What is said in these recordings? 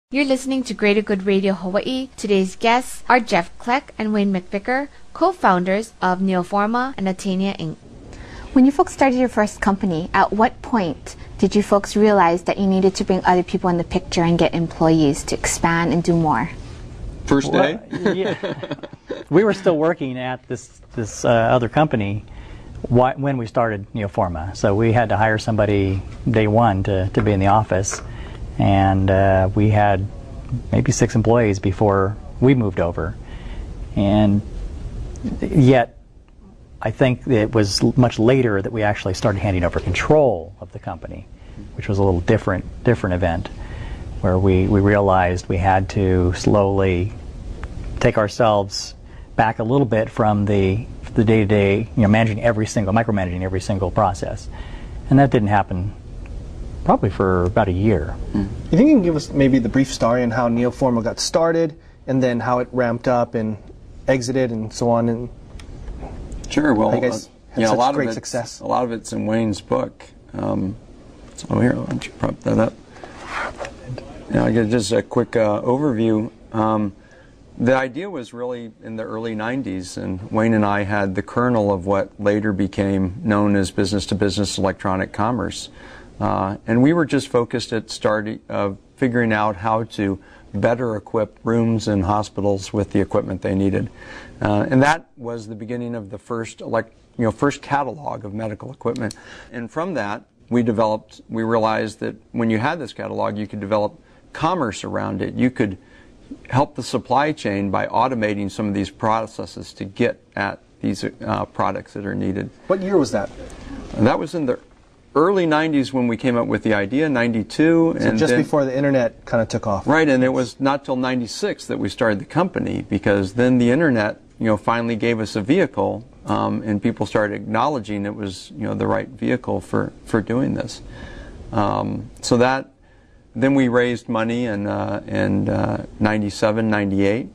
You're listening to Greater Good Radio Hawaii. Today's guests are Jeff KLECK and Wayne McVicker, co-founders of Neoforma and Attainia, Inc. When you folks started your first company, at what point did you folks realize that you needed to bring other people in the picture and get employees to expand and do more? First day? Well, yeah. We were still working at this other company when we started Neoforma. So we had to hire somebody day one to be in the office. And we had maybe 6 employees before we moved over. And yet, I think it was much later that we actually started handing over control of the company, which was a little different event, where we realized we had to slowly take ourselves back a little bit from the day-to-day, micromanaging every single process. And that didn't happen probably for about a year. You think you can give us maybe the brief story on how Neoforma got started, and then how it ramped up and exited and so on? And sure. Well, you guys had such great success. A lot of it's in Wayne's book. So here, why don't you prop that up? I'll get just a quick overview. The idea was really in the early 90s, and Wayne and I had the kernel of what later became known as business-to-business electronic commerce. And we were just focused at figuring out how to better equip rooms and hospitals with the equipment they needed. And that was the beginning of the first catalog of medical equipment. And from that, we realized that when you had this catalog, you could develop commerce around it. You could help the supply chain by automating some of these processes to get at these products that are needed. What year was that? And that was in the early 90s when we came up with the idea, 92. So and just before the internet kind of took off. Right, and it was not till 96 that we started the company, because then the internet, finally gave us a vehicle, and people started acknowledging it was, the right vehicle for doing this. Then we raised money in 97, 98,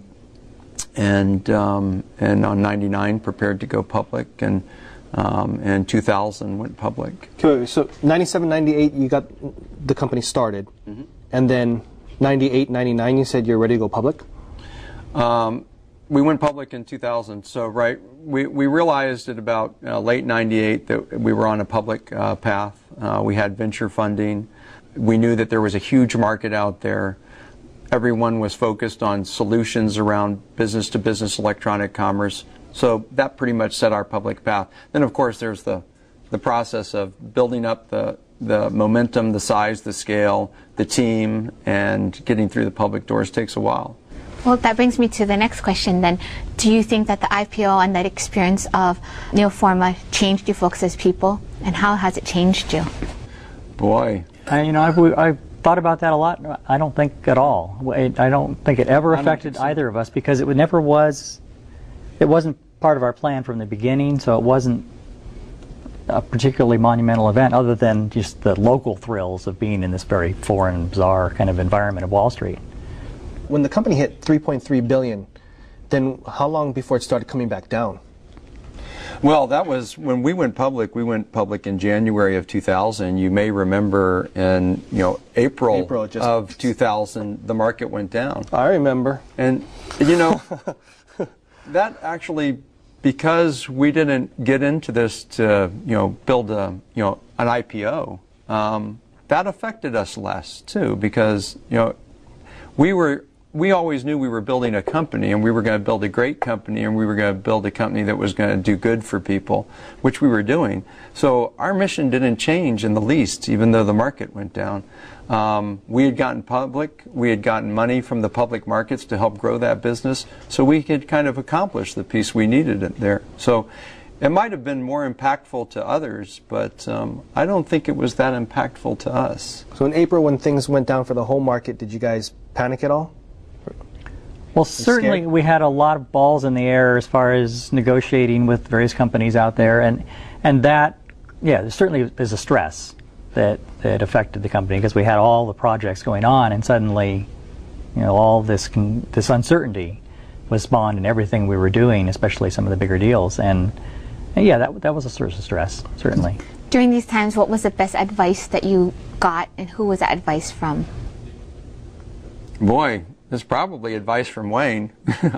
and on 99 prepared to go public, and 2000 went public. Okay, so 97, 98 you got the company started, and then 98, 99 you said you're ready to go public? We went public in 2000, so we realized at about late 98 that we were on a public path. We had venture funding. We knew that there was a huge market out there. Everyone was focused on solutions around business-to-business electronic commerce. So that pretty much set our public path. Then, of course, there's the process of building up the momentum, the size, the scale, the team, and getting through the public doors takes a while. Well, that brings me to the next question then. Do you think that the IPO and that experience of Neoforma changed you folks as people? And how has it changed you? Boy. I've thought about that a lot. I don't think at all. I don't think it ever affected either of us, because it wasn't part of our plan from the beginning, so it wasn't a particularly monumental event other than just the local thrills of being in this very foreign, bizarre kind of environment of Wall Street. When the company hit 3.3 billion, then how long before it started coming back down? Well, that was when we went public. We went public in January of 2000. You may remember in April of 2000, the market went down. I remember. And that actually, because we didn't get into this to build an IPO, that affected us less too, because we always knew we were building a company, and we were going to build a great company, and we were going to build a company that was going to do good for people, which we were doing. So our mission didn't change in the least, even though the market went down. We had gotten public, we had gotten money from the public markets to help grow that business, so we could kind of accomplish the piece we needed there. So it might have been more impactful to others, but I don't think it was that impactful to us. So in April, when things went down for the whole market, did you guys panic at all? Well, certainly we had a lot of balls in the air as far as negotiating with various companies out there, and that, there certainly is a stress that affected the company, because we had all the projects going on, and suddenly, all this uncertainty was spawned in everything we were doing, especially some of the bigger deals, and that was a source of stress, certainly. During these times, what was the best advice that you got, and who was that advice from? Boy, this is probably advice from Wayne.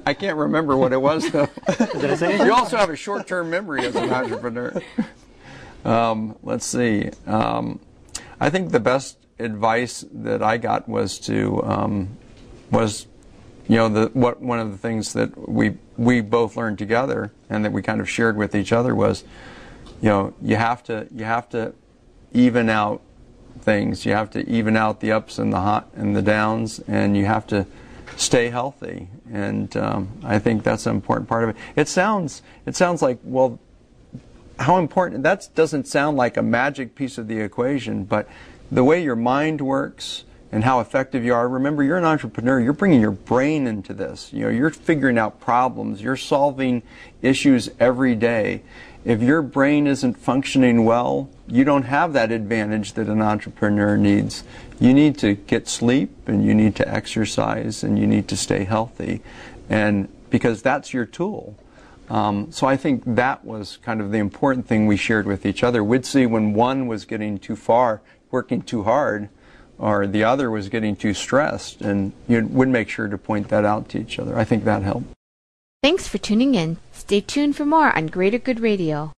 I can't remember what it was, though. Did I say anything? You also have a short-term memory as an entrepreneur. Let's see. I think the best advice that I got was to one of the things that we both learned together and that we kind of shared with each other was, you have to even out things. You have to even out the ups and the downs, and you have to stay healthy. And I think that's an important part of it. It sounds like, well, how important, that doesn't sound like a magic piece of the equation, but the way your mind works and how effective you are. Remember, you're an entrepreneur. You're bringing your brain into this. You're figuring out problems. You're solving issues every day. If your brain isn't functioning well, you don't have that advantage that an entrepreneur needs. You need to get sleep, and you need to exercise, and you need to stay healthy, and because that's your tool. So I think that was kind of the important thing we shared with each other. We'd see when one was getting too far, working too hard, or the other was getting too stressed, and we'd make sure to point that out to each other. I think that helped. Thanks for tuning in. Stay tuned for more on Greater Good Radio.